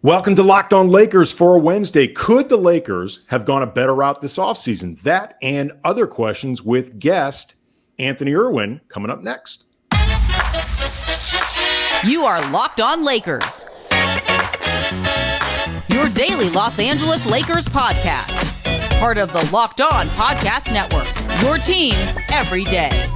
Welcome to Locked On Lakers for a Wednesday. Could the Lakers have gone a better route this offseason? That and other questions with guest Anthony Irwin coming up next. You are Locked On Lakers, your daily Los Angeles Lakers podcast. Part of the Locked On Podcast Network, your team every day.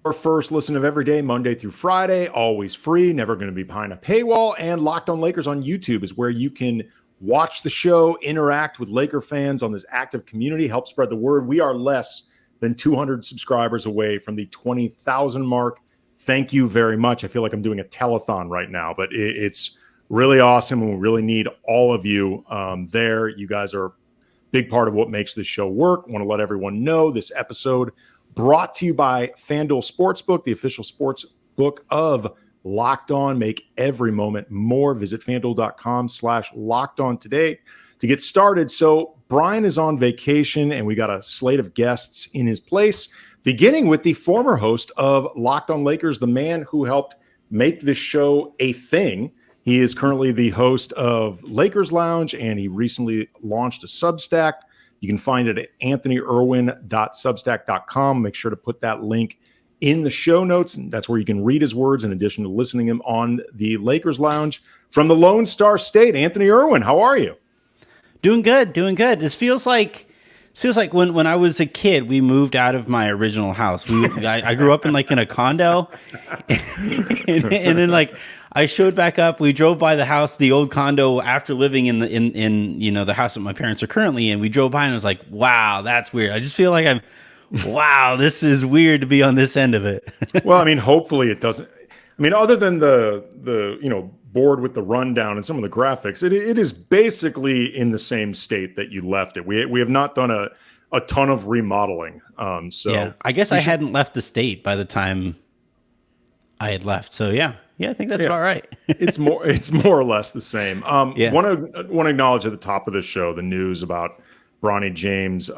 Our first listen of every day, Monday through Friday, always free, never going to be behind a paywall. And Locked On Lakers on YouTube is where you can watch the show, interact with Laker fans on this active community, help spread the word. We are less than 200 subscribers away from the 20,000 mark. Thank you very much. I feel like I'm doing a telethon right now, but it's really awesome, and we really need all of you there. You guys are a big part of what makes this show work. I want to let everyone know this episode brought to you by FanDuel Sportsbook, the official sports book of Locked On. Make every moment more. Visit FanDuel.com/LockedOn today to get started. So Brian is on vacation, and we got a slate of guests in his place, beginning with the former host of Locked On Lakers, the man who helped make this show a thing. He is currently the host of Lakers Lounge, and he recently launched a Substack. You can find it at anthonyirwin.substack.com. Make sure to put that link in the show notes. And that's where you can read his words in addition to listening to him on the Lakers Lounge from the Lone Star State. Anthony Irwin, how are you? Doing good. This feels like when I was a kid, we moved out of my original house. I grew up in a condo, and then I showed back up. We drove by the house, the old condo, after living in the house that my parents are currently in. We drove by and I was like, wow, that's weird. I just feel like wow, this is weird to be on this end of it. Well, I mean, hopefully it doesn't. I mean, other than the board with the rundown and some of the graphics, it is basically in the same state that you left it. We have not done a ton of remodeling. So yeah, I guess I hadn't left the state by the time I had left. So yeah, I think that's about right. it's more or less the same. Want to acknowledge at the top of the show the news about Bronny James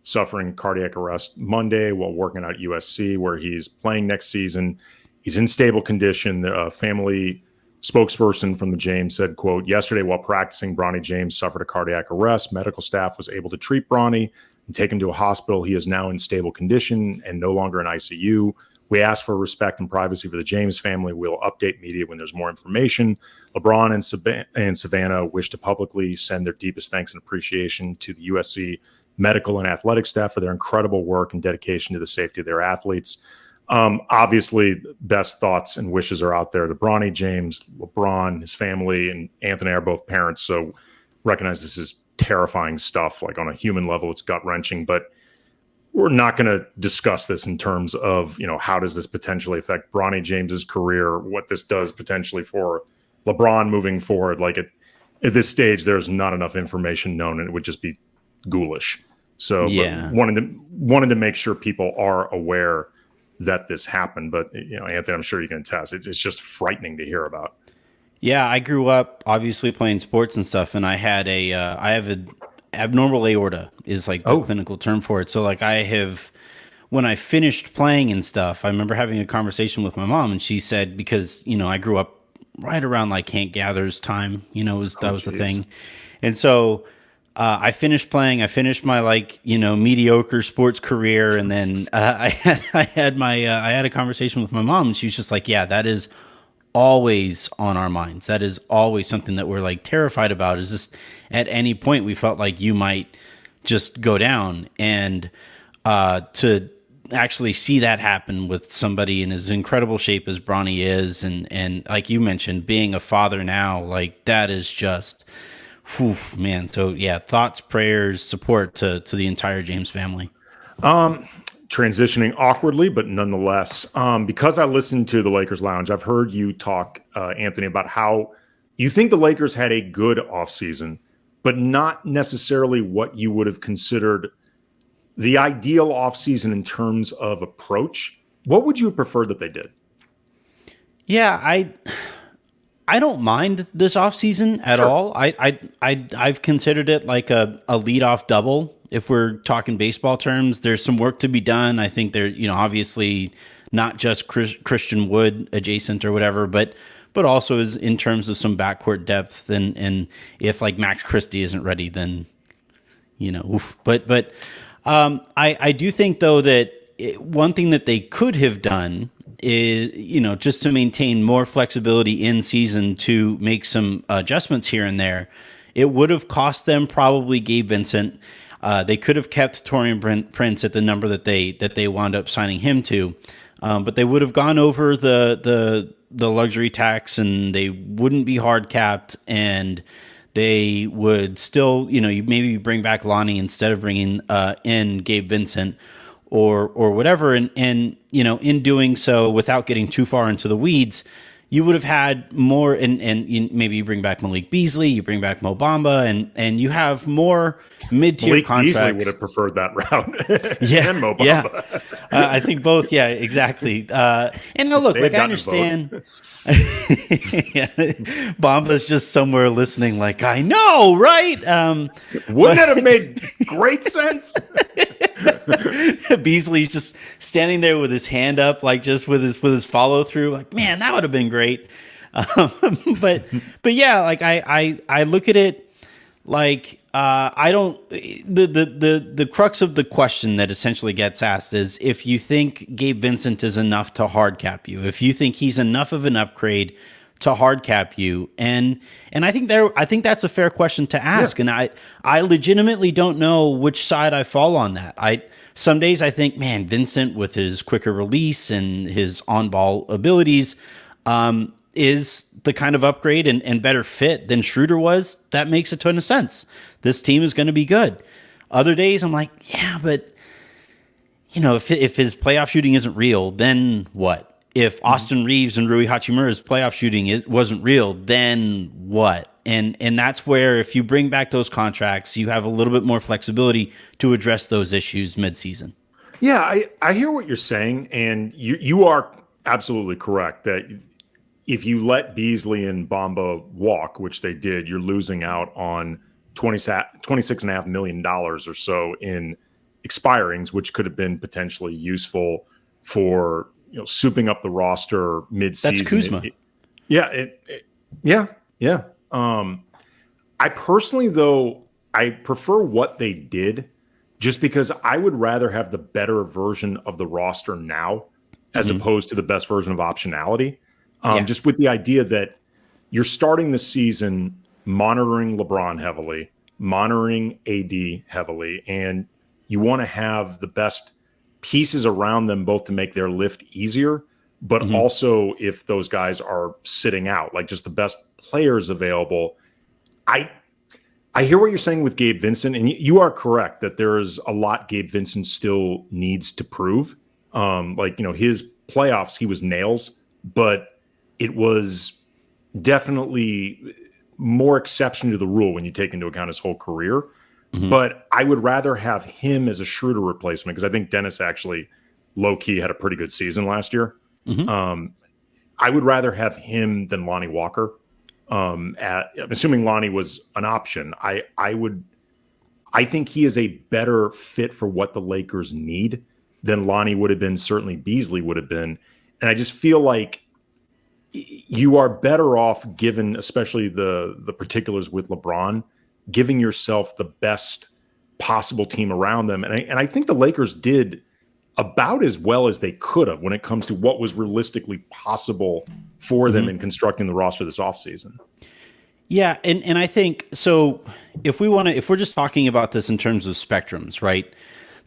suffering cardiac arrest Monday while working out at USC, where he's playing next season. He's in stable condition. The family spokesperson from the James said, quote, "Yesterday while practicing, Bronny James suffered a cardiac arrest. Medical staff was able to treat Bronny and take him to a hospital. He is now in stable condition and no longer in ICU. We ask for respect and privacy for the James family. We'll update media when there's more information. LeBron and Savannah wish to publicly send their deepest thanks and appreciation to the USC medical and athletic staff for their incredible work and dedication to the safety of their athletes." Obviously, best thoughts and wishes are out there to Bronny James, LeBron, his family, and Anthony are both parents, so recognize this is terrifying stuff. Like on a human level, it's gut-wrenching, but we're not going to discuss this in terms of, how does this potentially affect Bronny James's career, what this does potentially for LeBron moving forward. Like at this stage, there's not enough information known, and it would just be ghoulish. So yeah, wanted to make sure people are aware that this happened. But Anthony, I'm sure you can attest, it's just frightening to hear about. Yeah, I grew up obviously playing sports and stuff, and I have an abnormal aorta is the clinical term for it. So when I finished playing and stuff, I remember having a conversation with my mom, and she said, because I grew up right around Hank Gather's time, that was the thing, and so I finished playing. I finished my mediocre sports career, and then I had a conversation with my mom, and she was just like, "Yeah, that is always on our minds. That is always something that we're terrified about. Is just at any point we felt like you might just go down, and to actually see that happen with somebody in as incredible shape as Bronny is, and like you mentioned, being a father now, that is just." Whew, man. So yeah, thoughts, prayers, support to the entire James family. Transitioning awkwardly, but nonetheless, because I listened to the Lakers Lounge, I've heard you talk, Anthony, about how you think the Lakers had a good offseason, but not necessarily what you would have considered the ideal offseason in terms of approach. What would you have preferred that they did? Yeah, I don't mind this offseason at all. I've considered it like a leadoff double If we're talking baseball terms, there's some work to be done. I think there, obviously not just Christian Wood adjacent or whatever, but also is in terms of some backcourt depth. And if like Max Christie isn't ready, then, oof. But I do think though that one thing that they could have done is, just to maintain more flexibility in season to make some adjustments here and there. It would have cost them probably Gabe Vincent. They could have kept Taurean Prince at the number that they wound up signing him to, but they would have gone over the luxury tax, and they wouldn't be hard capped, and they would still, you maybe bring back Lonnie instead of bringing in Gabe Vincent or whatever, and in doing so, without getting too far into the weeds, you would have had more, and maybe you bring back Malik Beasley, you bring back Mo Bamba, and you have more mid-tier Malik contracts. Beasley would have prepreferred that route. Yeah, and Mo Bamba. Yeah. I think both. Yeah, exactly. And no, look, like I understand. Yeah, Bamba's just somewhere listening, like, I know, right? Wouldn't that have made great sense? Beasley's just standing there with his hand up, like just with his follow through. Like, man, that would have been great. But yeah, like I look at it like I don't. The crux of the question that essentially gets asked is if you think Gabe Vincent is enough to hard cap you, if you think he's enough of an upgrade to hard cap you, and I think that's a fair question to ask, yeah. And I legitimately don't know which side I fall on that. Some days I think, man, Vincent with his quicker release and his on ball abilities is the kind of upgrade and better fit than Schroeder was. That makes a ton of sense. This team is going to be good. Other days I'm like, yeah, but if his playoff shooting isn't real, then what? If Austin Reeves and Rui Hachimura's playoff shooting wasn't real, then what? And that's where, if you bring back those contracts, you have a little bit more flexibility to address those issues midseason. Yeah, I hear what you're saying, and you are absolutely correct that if you let Beasley and Bamba walk, which they did, you're losing out on $26.5 million or so in expirings, which could have been potentially useful for souping up the roster mid-season. That's Kuzma. Yeah. I personally, though, I prefer what they did just because I would rather have the better version of the roster now as opposed to the best version of optionality. Just with the idea that you're starting the season monitoring LeBron heavily, monitoring AD heavily, and you want to have the best pieces around them both to make their lift easier, but also if those guys are sitting out, like just the best players available. I hear what you're saying with Gabe Vincent, and you are correct that there is a lot Gabe Vincent still needs to prove. His playoffs, he was nails, but it was definitely more exception to the rule when you take into account his whole career. But I would rather have him as a Schroeder replacement because I think Dennis actually low-key had a pretty good season last year. I would rather have him than Lonnie Walker. Assuming Lonnie was an option, I think he is a better fit for what the Lakers need than Lonnie would have been, certainly Beasley would have been. And I just feel like you are better off, given especially the particulars with LeBron, giving yourself the best possible team around them. And I think the Lakers did about as well as they could have when it comes to what was realistically possible for them in constructing the roster this offseason. Yeah, and I think so. If we're just talking about this in terms of spectrums, right?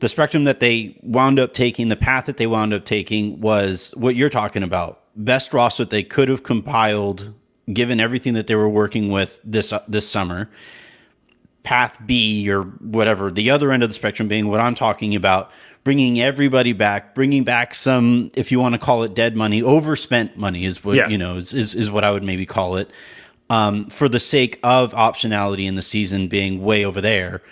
The spectrum that they wound up taking, the path that they wound up taking was what you're talking about. Best roster that they could have compiled, given everything that they were working with this summer. Path B or whatever, the other end of the spectrum being what I'm talking about, bringing everybody back, bringing back some, if you want to call it dead money, overspent money is what, is what I would maybe call it, for the sake of optionality in the season being way over there.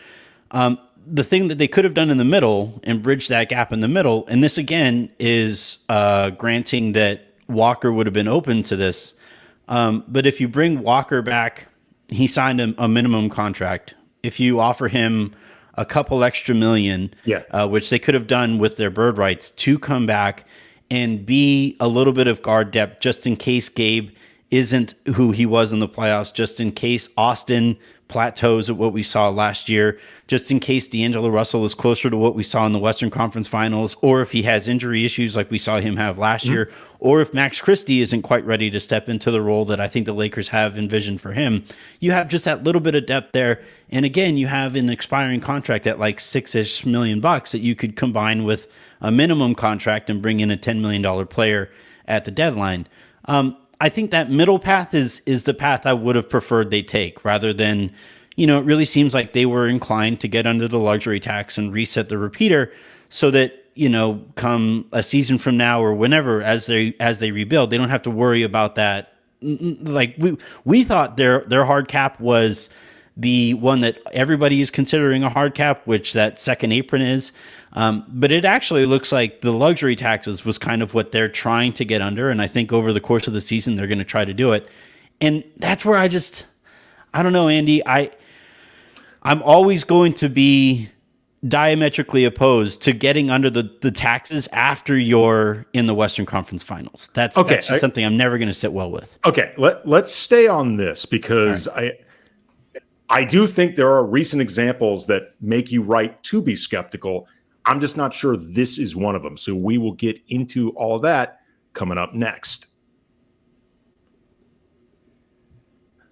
The thing that they could have done in the middle and bridged that gap in the middle, and this again is granting that Walker would have been open to this, but if you bring Walker back, he signed a minimum contract. If you offer him a couple extra million, which they could have done with their bird rights, to come back and be a little bit of guard depth just in case Gabe isn't who he was in the playoffs, just in case Austin plateaus at what we saw last year, just in case D'Angelo Russell is closer to what we saw in the Western Conference Finals, or if he has injury issues like we saw him have last year, or if Max Christie isn't quite ready to step into the role that I think the Lakers have envisioned for him. You have just that little bit of depth there. And again, you have an expiring contract at like $6-ish million that you could combine with a minimum contract and bring in a $10 million player at the deadline. I think that middle path is the path I would have preferred they take, rather than, it really seems like they were inclined to get under the luxury tax and reset the repeater so that, come a season from now or whenever, as they rebuild, they don't have to worry about that. Like we thought their hard cap was the one that everybody is considering a hard cap, which that second apron is. But it actually looks like the luxury taxes was kind of what they're trying to get under. And I think over the course of the season, they're going to try to do it. And that's where I don't know, Andy, I'm always going to be diametrically opposed to getting under the taxes after you're in the Western Conference Finals. That's just something I'm never going to sit well with. Okay. Let's stay on this, because I do think there are recent examples that make you right to be skeptical. I'm just not sure this is one of them. So we will get into all of that coming up next.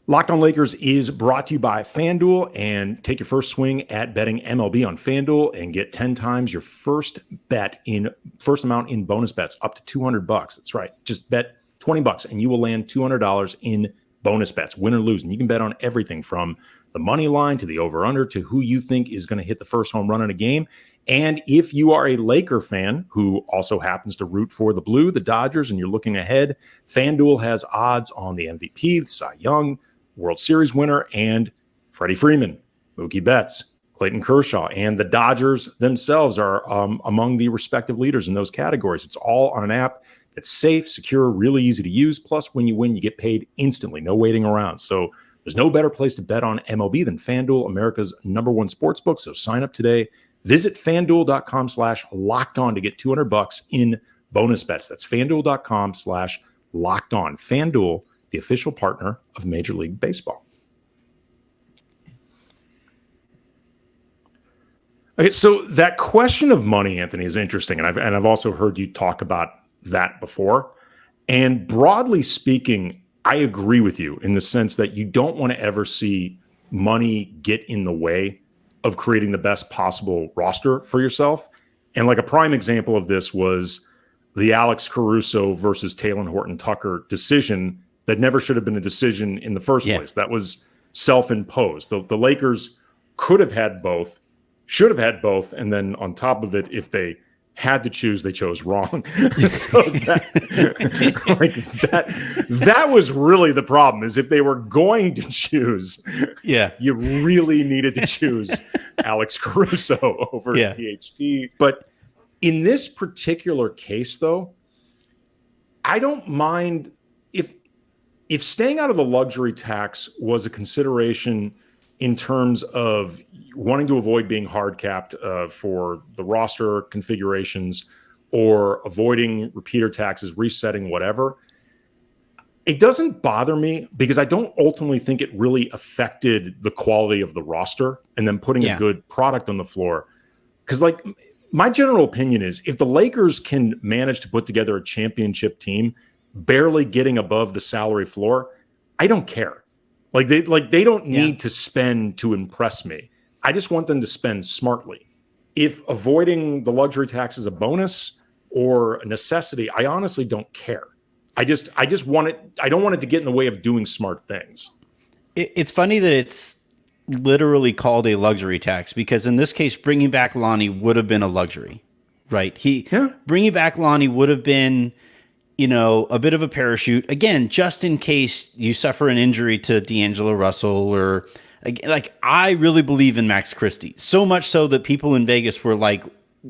Locked On Lakers is brought to you by FanDuel, and take your first swing at betting MLB on FanDuel and get 10 times your first amount in bonus bets up to $200. That's right. Just bet $20 and you will land $200 in bonus bets, win or lose. And you can bet on everything from the money line to the over-under to who you think is going to hit the first home run in a game. And if you are a Laker fan who also happens to root for the Blue, the Dodgers, and you're looking ahead, FanDuel has odds on the MVP, Cy Young, World Series winner, and Freddie Freeman, Mookie Betts, Clayton Kershaw, and the Dodgers themselves are among the respective leaders in those categories. It's all on an app that's safe, secure, really easy to use. Plus, when you win, you get paid instantly, no waiting around. So there's no better place to bet on MLB than FanDuel, America's #1 sportsbook. So sign up today. Visit FanDuel.com/lockedon to get $200 in bonus bets. That's FanDuel.com/lockedon. FanDuel, the official partner of Major League Baseball. Okay, so that question of money, Anthony, is interesting, and I've also heard you talk about that before. And broadly speaking, I agree with you in the sense that you don't want to ever see money get in the way of creating the best possible roster for yourself. And like a prime example of this was the Alex Caruso versus Talen Horton-Tucker decision that never should have been a decision in the first place. That was self-imposed. The Lakers could have had both, should have had both, and then on top of it, if they had to choose, they chose wrong. So that was really the problem, is if they were going to choose, you really needed to choose Alex Caruso over THT. But in this particular case, though, I don't mind if staying out of the luxury tax was a consideration in terms of wanting to avoid being hard capped for the roster configurations or avoiding repeater taxes, resetting, whatever. It doesn't bother me because I don't ultimately think it really affected the quality of the roster and then putting a good product on the floor. Because like my general opinion is if the Lakers can manage to put together a championship team, barely getting above the salary floor, I don't care. They don't need to spend to impress me. I just want them to spend smartly. If avoiding the luxury tax is a bonus or a necessity, I honestly don't care. I just want it. I don't want it to get in the way of doing smart things. It's funny that it's literally called a luxury tax because in this case, bringing back Lonnie would have been a luxury, right? Bringing back Lonnie would have been, a bit of a parachute. Again, just in case you suffer an injury to D'Angelo Russell or I really believe in Max Christie. So much so that people in Vegas were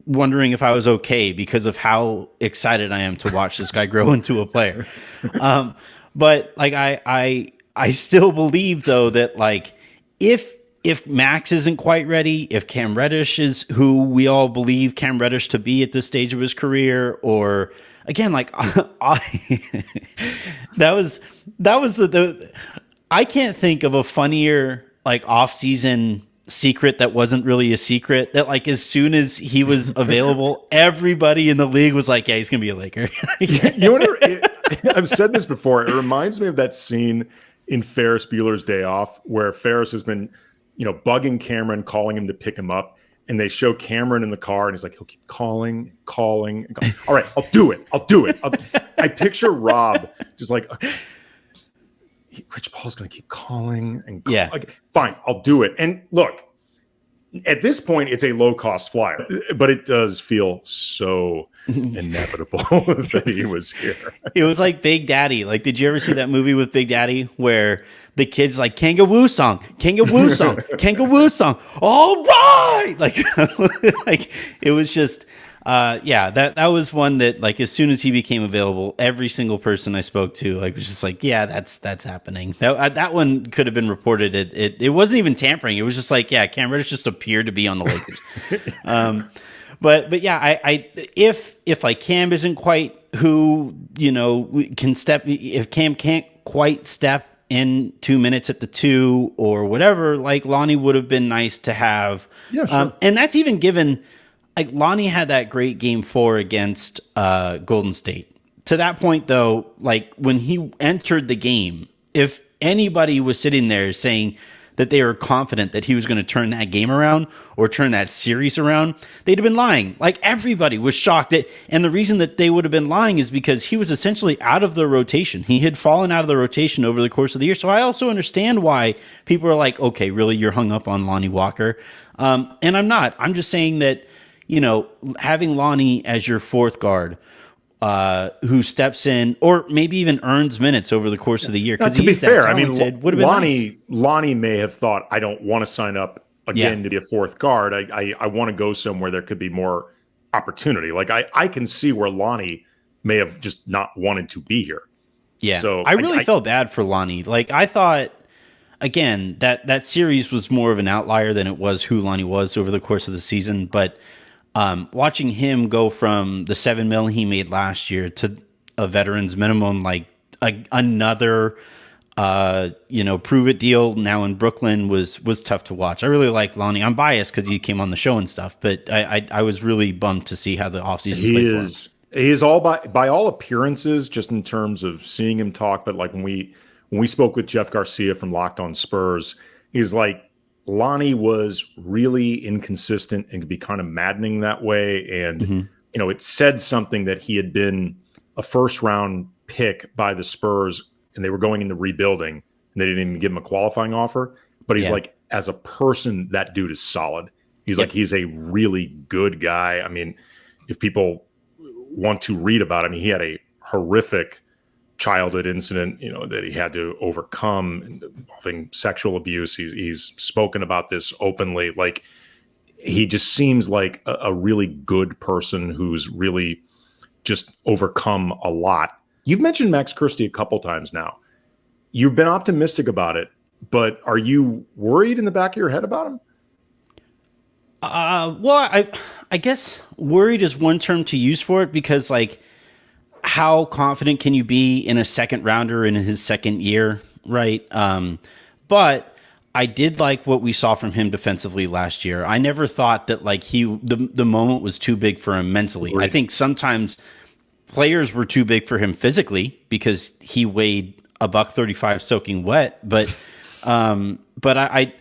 wondering if I was okay because of how excited I am to watch this guy grow into a player. But I still believe though that if if Max isn't quite ready, if Cam Reddish is who we all believe Cam Reddish to be at this stage of his career, or again, like that was the I can't think of a funnier like off-season secret that wasn't really a secret, that like as soon as he was available, everybody in the league was like, yeah, he's gonna be a Laker. I've said this before. It reminds me of that scene in Ferris Bueller's Day Off where Ferris has been, bugging Cameron, calling him to pick him up, and they show Cameron in the car, and he's like, he'll keep calling. All right, I'll do it. I picture Rob just like, okay, Rich Paul's going to keep calling and yeah, like, fine, I'll do it. And look, at this point, it's a low-cost flyer, but it does feel so inevitable that he was here. It was like Big Daddy. Like, did you ever see that movie with Big Daddy where the kid's like, Kangaroo song, Kangaroo song, Kangaroo song, all right! Like, like it was just... that was one that, like, as soon as he became available, every single person I spoke to, like, was just like, yeah, that's happening. That one could have been reported. It wasn't even tampering. It was just like, yeah, Cam Reddish just appeared to be on the Lakers. But yeah, I if like Cam isn't quite who can step, if Cam can't quite step in 2 minutes at the 2 or whatever, like Lonnie would have been nice to have. Yeah, sure. And that's even given. Like Lonnie had that great game 4 against Golden State. To that point, though, like when he entered the game, if anybody was sitting there saying that they were confident that he was going to turn that game around or turn that series around, they'd have been lying. Like everybody was shocked. And the reason that they would have been lying is because he was essentially out of the rotation. He had fallen out of the rotation over the course of the year. So I also understand why people are like, okay, really, you're hung up on Lonnie Walker. And I'm not. I'm just saying that, having Lonnie as your fourth guard, who steps in or maybe even earns minutes over the course of the year. To be fair, I mean, Lonnie may have thought, I don't want to sign up again to be a fourth guard. I want to go somewhere there could be more opportunity. Like I can see where Lonnie may have just not wanted to be here. Yeah. So I really felt bad for Lonnie. Like I thought, again, that series was more of an outlier than it was who Lonnie was over the course of the season. But watching him go from the $7 million he made last year to a veteran's minimum, like another, prove it deal now in Brooklyn was tough to watch. I really liked Lonnie. I'm biased because he came on the show and stuff, but I was really bummed to see how the offseason played for him. He is all by all appearances, just in terms of seeing him talk. But like when we spoke with Jeff Garcia from Locked On Spurs, he's like, Lonnie was really inconsistent and could be kind of maddening that way. And, it said something that he had been a first round pick by the Spurs and they were going into rebuilding and they didn't even give him a qualifying offer. But he's like, as a person, that dude is solid. He's like, he's a really good guy. I mean, if people want to read about him, he had a horrific childhood incident, that he had to overcome involving sexual abuse. He's spoken about this openly. Like, he just seems like a really good person who's really just overcome a lot. You've mentioned Max Christie a couple times now. You've been optimistic about it, but are you worried in the back of your head about him? Well, I guess worried is one term to use for it, because like, how confident can you be in a second rounder in his second year, right? But I did like what we saw from him defensively last year. I never thought that like the moment was too big for him mentally. Right. I think sometimes players were too big for him physically because he weighed $135 soaking wet. But I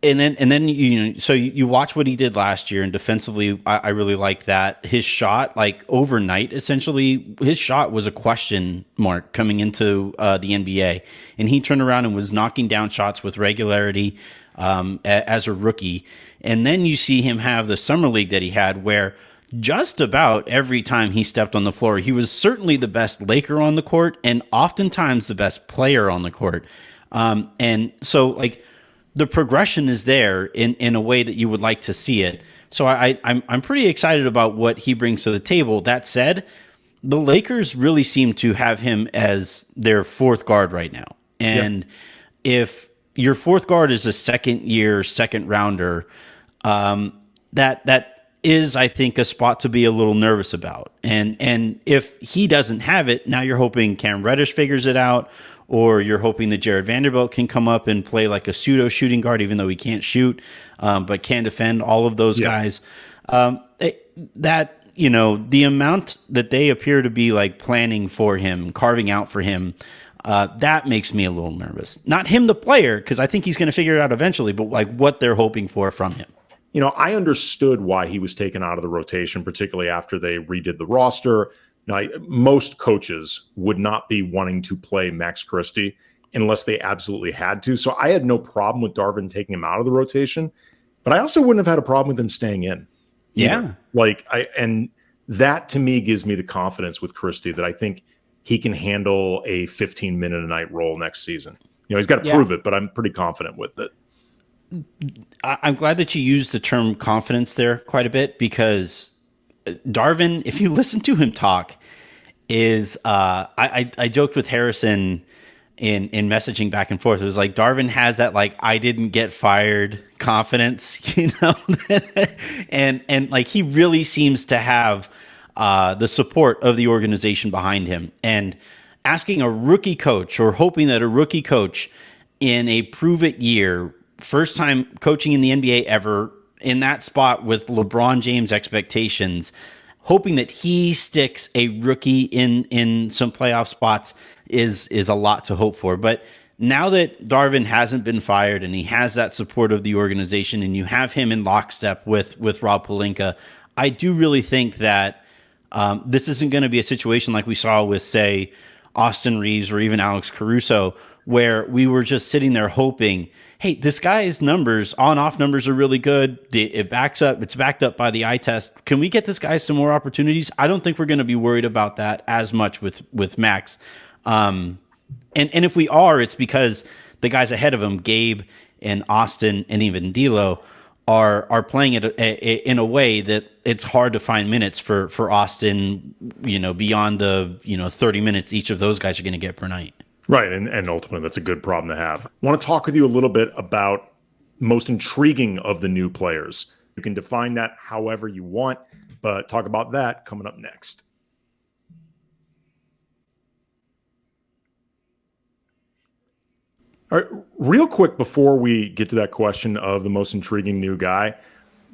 And then so you watch what he did last year, and defensively, I really like that. His shot, like overnight, essentially, his shot was a question mark coming into the NBA, and he turned around and was knocking down shots with regularity as a rookie. And then you see him have the summer league that he had, where just about every time he stepped on the floor, he was certainly the best Laker on the court, and oftentimes the best player on the court. And so, like, the progression is there in a way that you would like to see it. So I'm pretty excited about what he brings to the table. That said, the Lakers really seem to have him as their fourth guard right now. And if your fourth guard is a second rounder. That is, I think, a spot to be a little nervous about. And if he doesn't have it, now you're hoping Cam Reddish figures it out, or you're hoping that Jared Vanderbilt can come up and play like a pseudo shooting guard, even though he can't shoot, but can defend. All of those guys. The amount that they appear to be like planning for him, carving out for him, that makes me a little nervous. Not him, the player, because I think he's going to figure it out eventually, but like what they're hoping for from him. I understood why he was taken out of the rotation, particularly after they redid the roster. Most coaches would not be wanting to play Max Christie unless they absolutely had to. So I had no problem with Darvin taking him out of the rotation, but I also wouldn't have had a problem with him staying in. Yeah. And that to me gives me the confidence with Christie that I think he can handle a 15-minute a night role next season. He's got to prove it, but I'm pretty confident with it. I'm glad that you used the term confidence there quite a bit, because Darvin, if you listen to him talk, is I joked with Harrison in messaging back and forth. It was like Darvin has that like I didn't get fired confidence, and like he really seems to have the support of the organization behind him. And asking a rookie coach, or hoping that a rookie coach in a prove it year, first time coaching in the NBA ever, in that spot with LeBron James expectations, hoping that he sticks a rookie in some playoff spots is a lot to hope for. But now that Darvin hasn't been fired and he has that support of the organization, and you have him in lockstep with Rob Pelinka, I do really think that this isn't going to be a situation like we saw with, say, Austin Reeves or even Alex Caruso, where we were just sitting there hoping, hey, this guy's numbers, on-off numbers are really good. It's backed up by the eye test. Can we get this guy some more opportunities? I don't think we're going to be worried about that as much with Max. And if we are, it's because the guys ahead of him, Gabe and Austin and even D'Lo, are playing it in a way that it's hard to find minutes for Austin, beyond the 30 minutes each of those guys are going to get per night. Right, and ultimately that's a good problem to have. I want to talk with you a little bit about most intriguing of the new players. You can define that however you want, but talk about that coming up next. All right, real quick before we get to that question of the most intriguing new guy,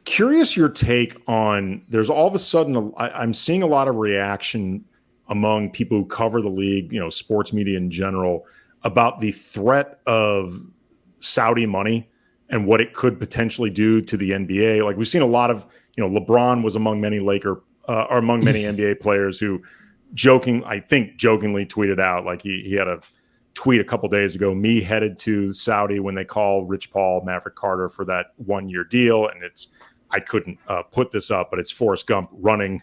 curious your take on, there's all of a sudden, I'm seeing a lot of reaction among people who cover the league, sports media in general, about the threat of Saudi money and what it could potentially do to the NBA. Like we've seen a lot of, LeBron was among many NBA players who jokingly tweeted out, like he had a tweet a couple days ago, me headed to Saudi when they call Rich Paul, Maverick Carter for that 1-year deal. And I couldn't put this up, but it's Forrest Gump running,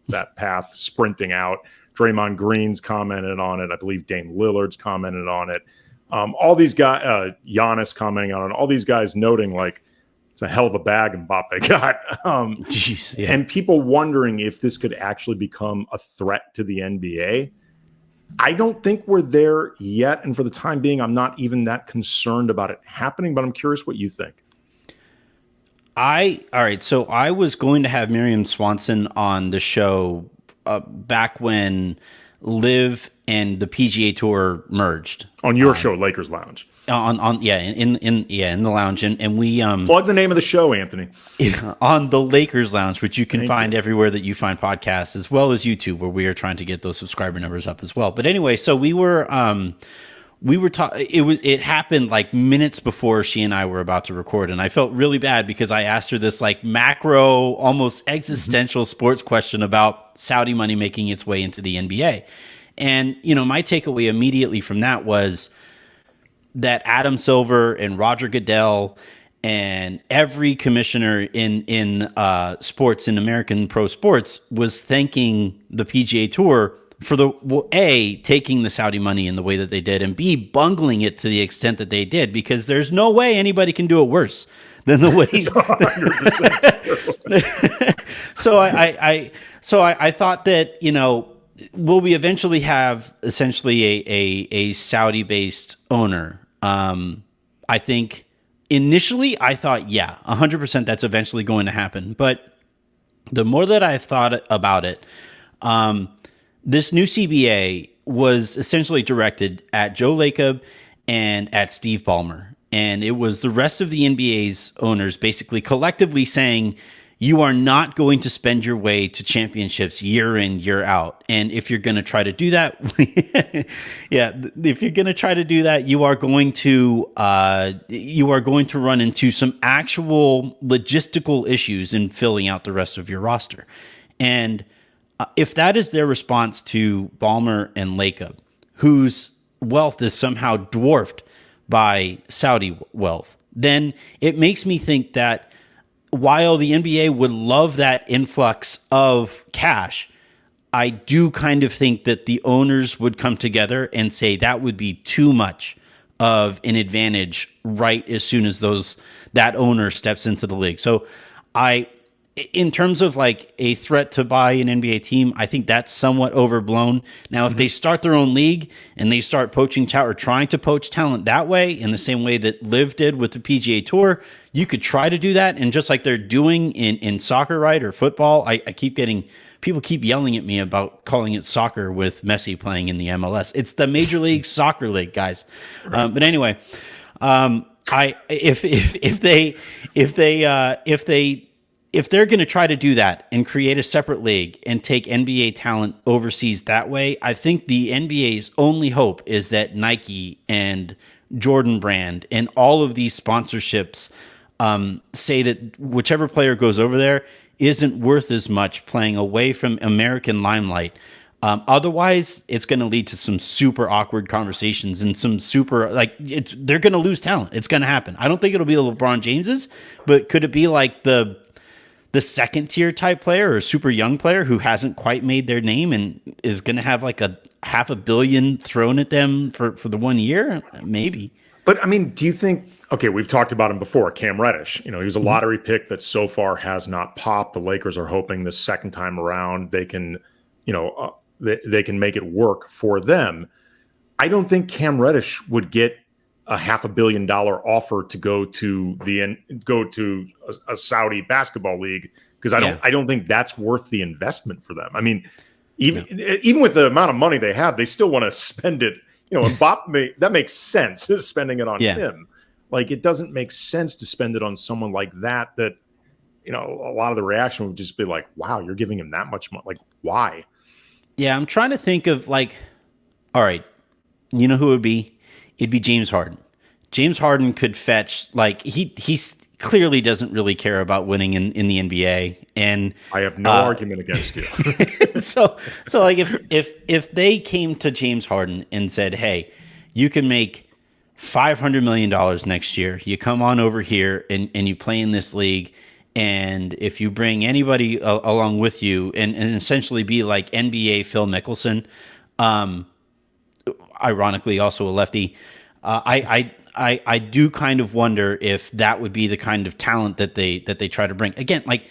that path, sprinting out. Draymond Green's commented on it. I believe Dame Lillard's commented on it. All these guys, Giannis commenting on it. All these guys noting like it's a hell of a bag Mbappe got. And people wondering if this could actually become a threat to the NBA. I don't think we're there yet. And for the time being, I'm not even that concerned about it happening, but I'm curious what you think. All right. So I was going to have Miriam Swanson on the show back when Live and the PGA Tour merged on your show, Lakers Lounge. In the lounge, and we plug the name of the show, Anthony. On the Lakers Lounge, which you can find everywhere that you find podcasts, as well as YouTube, where we are trying to get those subscriber numbers up as well. But anyway, so we were talking. It happened like minutes before she and I were about to record, and I felt really bad because I asked her this like macro, almost existential sports question about Saudi money making its way into the NBA. And my takeaway immediately from that was that Adam Silver and Roger Goodell and every commissioner in sports, in American pro sports, was thanking the PGA Tour for taking the Saudi money in the way that they did, and B, bungling it to the extent that they did, because there's no way anybody can do it worse than the way. So I thought that, will we eventually have essentially a Saudi-based owner? I think initially I thought, yeah, 100% that's eventually going to happen. But the more that I've thought about it, this new CBA was essentially directed at Joe Lacob and at Steve Ballmer. And it was the rest of the NBA's owners basically collectively saying, you are not going to spend your way to championships year in, year out. And if you're going to try to do that, if you're going to try to do that, you are going to run into some actual logistical issues in filling out the rest of your roster. And if that is their response to Ballmer and Lacob, whose wealth is somehow dwarfed by Saudi wealth, then it makes me think that while the NBA would love that influx of cash, I do kind of think that the owners would come together and say that would be too much of an advantage right as soon as that owner steps into the league. So in terms of like a threat to buy an NBA team, I think that's somewhat overblown. Now, if they start their own league and they start poaching talent or trying to poach talent that way, in the same way that Liv did with the PGA Tour, you could try to do that. And just like they're doing in soccer, right, or football, people keep yelling at me about calling it soccer with Messi playing in the MLS. It's the Major League Soccer League, guys. Right. But anyway, if they're going to try to do that and create a separate league and take NBA talent overseas that way, I think the NBA's only hope is that Nike and Jordan Brand and all of these sponsorships say that whichever player goes over there isn't worth as much playing away from American limelight. Otherwise, it's going to lead to some super awkward conversations and some super they're going to lose talent. It's going to happen. I don't think it'll be the LeBron Jameses, but could it be like the second tier type player or a super young player who hasn't quite made their name and is going to have like a $500 million thrown at them for the 1 year? Maybe. But I mean, do you think, okay, we've talked about him before, Cam Reddish, he was a lottery pick that so far has not popped. The Lakers are hoping the second time around they can, they can make it work for them. I don't think Cam Reddish would get a $500 million offer to go to a Saudi basketball league, because I don't think that's worth the investment for them. I mean, even with the amount of money they have, they still want to spend it. And Mbappe, that makes sense, spending it on him. Like, it doesn't make sense to spend it on someone like that. That a lot of the reaction would just be like, "Wow, you're giving him that much money? Like, why?" Yeah, I'm trying to think of all right, who it would be? It'd be James Harden. James Harden could fetch, he clearly doesn't really care about winning in the NBA. And I have no argument against you. so if they came to James Harden and said, hey, you can make $500 million next year, you come on over here and you play in this league, and if you bring anybody along with you and essentially be like NBA Phil Mickelson, ironically also a lefty, I do kind of wonder if that would be the kind of talent that they try to bring. Again, like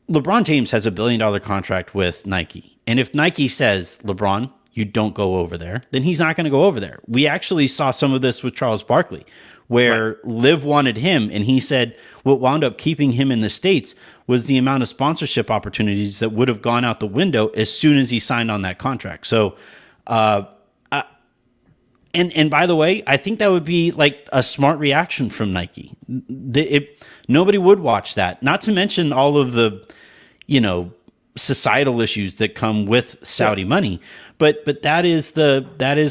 LeBron James has $1 billion contract with Nike. And if Nike says, LeBron, you don't go over there, then he's not going to go over there. We actually saw some of this with Charles Barkley, where Liv wanted him, and he said what wound up keeping him in the States was the amount of sponsorship opportunities that would have gone out the window as soon as he signed on that contract. So, And by the way, I think that would be like a smart reaction from Nike. Nobody would watch that. Not to mention all of the, societal issues that come with Saudi money. But that is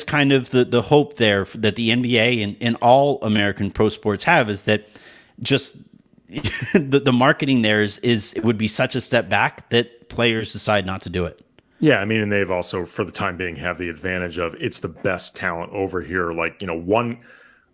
kind of the hope there that the NBA and all American pro sports have, is that just the marketing there it would be such a step back that players decide not to do it. Yeah, I mean, and they've also, for the time being, have the advantage of it's the best talent over here. Like,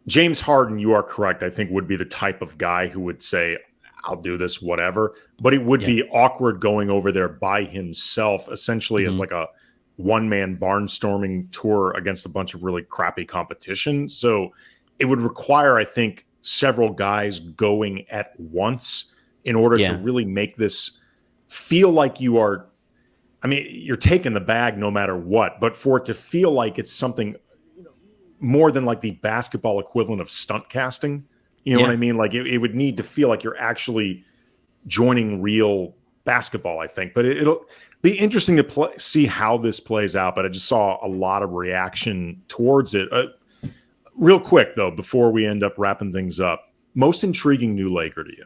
James Harden, you are correct, I think would be the type of guy who would say, I'll do this, whatever. But it would be awkward going over there by himself, essentially as like a one-man barnstorming tour against a bunch of really crappy competition. So it would require, I think, several guys going at once in order to really make this feel like you are, I mean, you're taking the bag no matter what, but for it to feel like it's something more than like the basketball equivalent of stunt casting. You know what I mean? Like it would need to feel like you're actually joining real basketball, I think. But it'll be interesting to see how this plays out. But I just saw a lot of reaction towards it. Real quick, though, before we end up wrapping things up, most intriguing new Laker to you?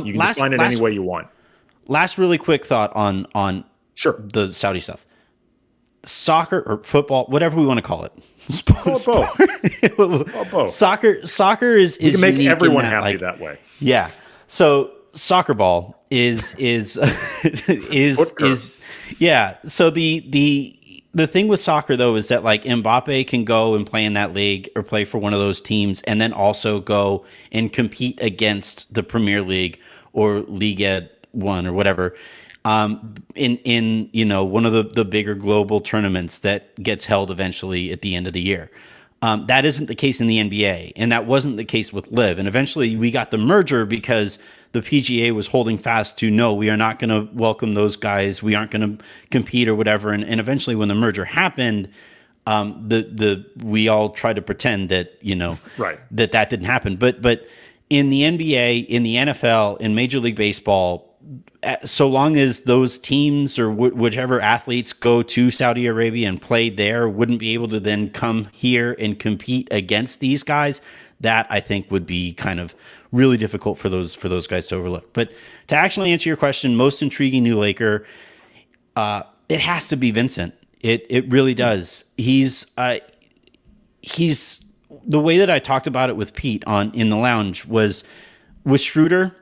You can define it any way you want. Last really quick thought on the Saudi stuff. Soccer or football, whatever we want to call it. Sports. Both. Soccer is you can make everyone that, happy that way. Yeah. So soccer ball is yeah. So the thing with soccer though is that like Mbappe can go and play in that league or play for one of those teams and then also go and compete against the Premier League or Liga 1 or whatever. In one of the bigger global tournaments that gets held eventually at the end of the year. That isn't the case in the NBA, and that wasn't the case with LIV. And eventually we got the merger because the PGA was holding fast to no, we are not going to welcome those guys. We aren't going to compete or whatever. And eventually when the merger happened, we all tried to pretend that, that didn't happen. But in the NBA, in the NFL, in Major League Baseball, so long as those teams or whichever athletes go to Saudi Arabia and play there wouldn't be able to then come here and compete against these guys, that I think would be kind of really difficult for those guys to overlook. But to actually answer your question, most intriguing new Laker, it has to be Vincent. It really does. He's the way that I talked about it with Pete in the lounge was with Schroeder.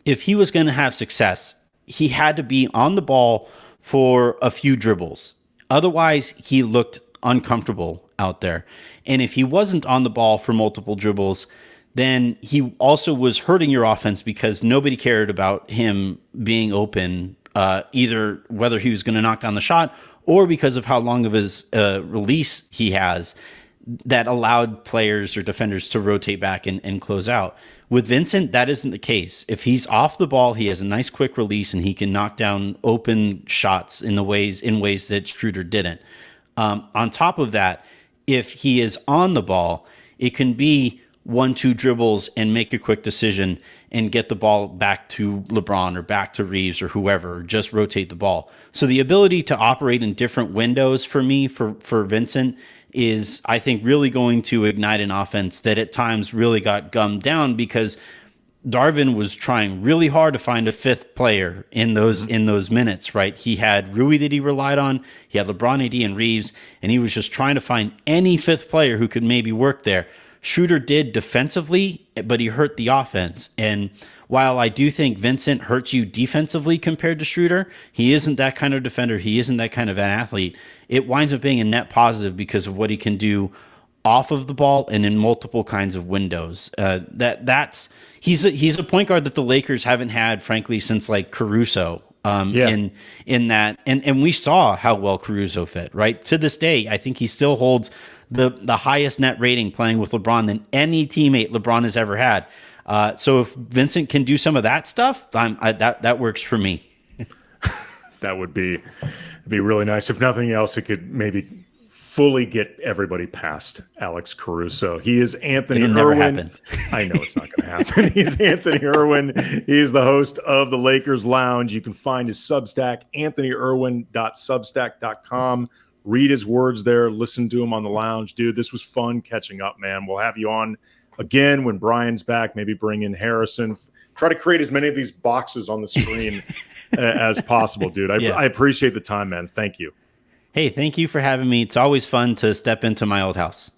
If he was going to have success, he had to be on the ball for a few dribbles. Otherwise, he looked uncomfortable out there. And if he wasn't on the ball for multiple dribbles, then he also was hurting your offense because nobody cared about him being open, either whether he was going to knock down the shot or because of how long of his release he has that allowed players or defenders to rotate back and close out. With Vincent, that isn't the case. If he's off the ball, he has a nice quick release and he can knock down open shots in ways that Schroeder didn't. On top of that, if he is on the ball, it can be 1-2 dribbles and make a quick decision and get the ball back to LeBron or back to Reeves or whoever, or just rotate the ball. So the ability to operate in different windows for me, for Vincent, is, I think, really going to ignite an offense that at times really got gummed down because Darvin was trying really hard to find a fifth player in those minutes, right? He had Rui that he relied on, he had LeBron, AD, and Reeves, and he was just trying to find any fifth player who could maybe work there. Schroeder did defensively, but he hurt the offense. And while I do think Vincent hurts you defensively compared to Schroeder, he isn't that kind of defender. He isn't that kind of an athlete. It winds up being a net positive because of what he can do off of the ball and in multiple kinds of windows. He's a point guard that the Lakers haven't had, frankly, since like Caruso. In that, and we saw how well Caruso fit, right? To this day, I think he still holds the highest net rating playing with LeBron than any teammate LeBron has ever had. So if Vincent can do some of that stuff, that works for me. That would be really nice. If nothing else, it could maybe fully get everybody past Alex Caruso. He is Anthony Irwin. Never happen. I know it's not going to happen. He's Anthony Irwin. He is the host of the Lakers Lounge. You can find his Substack, anthonyirwin.substack.com. Read his words there. Listen to him on the lounge. Dude, this was fun catching up, man. We'll have you on again when Brian's back. Maybe bring in Harrison. Try to create as many of these boxes on the screen as possible, dude. I appreciate the time, man. Thank you. Hey, thank you for having me. It's always fun to step into my old house.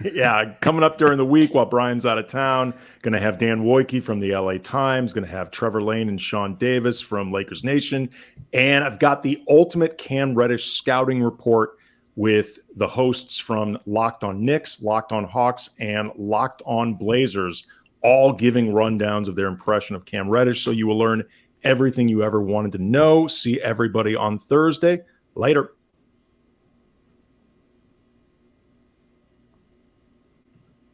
Yeah, coming up during the week while Brian's out of town, going to have Dan Wojcicki from the LA Times, going to have Trevor Lane and Sean Davis from Lakers Nation, and I've got the ultimate Cam Reddish scouting report with the hosts from Locked on Knicks, Locked on Hawks, and Locked on Blazers, all giving rundowns of their impression of Cam Reddish, so you will learn everything you ever wanted to know. See everybody on Thursday. Later.